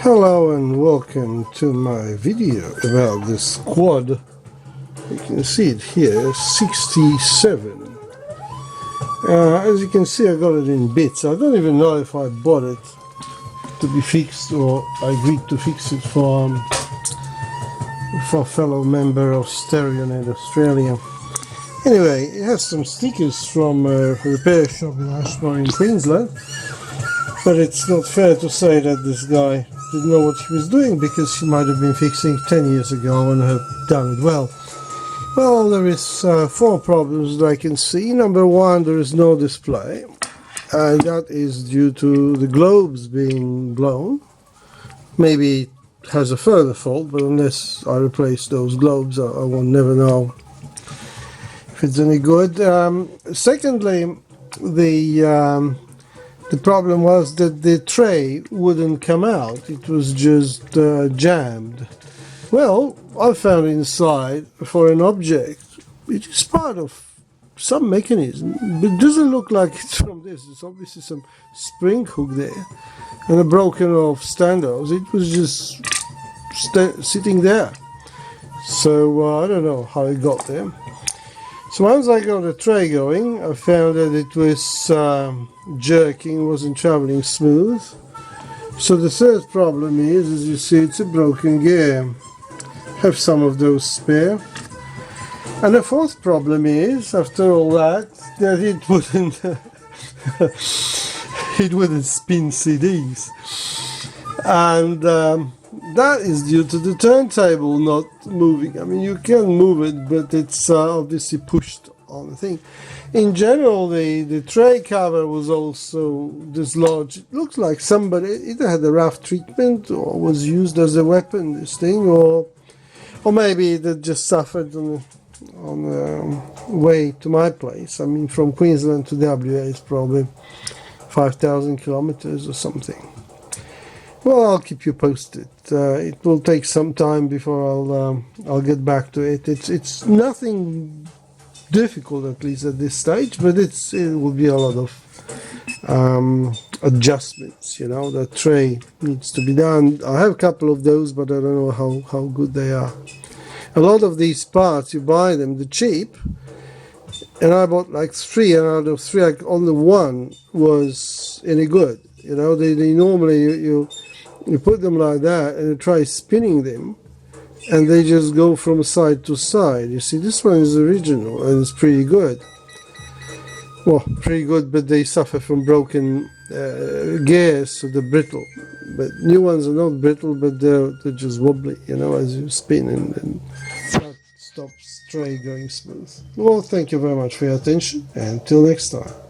Hello and welcome to my video about this quad. You can see it here, 67. As you can see, I got it in bits. I don't even know if I bought it to be fixed or I agreed to fix it for a fellow member of Stereonet Australia. Anyway, it has some stickers from a repair shop in Ashmore in Queensland, but it's not fair to say that this guy didn't know what he was doing, because he might have been fixing 10 years ago and have done it well. Well, there is 4 problems that I can see. Number 1, there is no display, and that is due to the globes being blown. Maybe it has a further fault, but unless I replace those globes, I will never know if it's any good. Secondly, the problem was that the tray wouldn't come out. It was just jammed. Well, I found inside for an object which is part of some mechanism, but it doesn't look like it's from this. It's obviously some spring hook there and a broken off standoffs. It was just sitting there. So I don't know how it got there. So once I got the tray going, I found that it was jerking, wasn't traveling smooth. So the third problem is, as you see, it's a broken gear. Have some of those spare. And the fourth problem is, after all that it wouldn't it wouldn't spin CDs, and that is due to the turntable not moving. I mean, you can move it, but it's obviously pushed on the thing. In general, the tray cover was also dislodged. It looks like somebody either had a rough treatment or was used as a weapon, this thing, or maybe it just suffered on the way to my place. I mean, from Queensland to WA is probably 5,000 kilometers or something. Well, I'll keep you posted. It will take some time before I'll get back to it. It's nothing difficult, at least at this stage, but it will be a lot of adjustments. You know, the tray needs to be done. I have a couple of those, but I don't know how good they are. A lot of these parts, you buy them, they're cheap, and I bought like 3, and out of 3, like only 1 was any good. You know, they normally you put them like that and you try spinning them, and they just go from side to side. You see, this one is original and it's pretty good. Well, pretty good, but they suffer from broken gears, so they're brittle. But new ones are not brittle, but they're just wobbly, you know, as you spin, and that stops tray going smooth. Well, thank you very much for your attention, and till next time.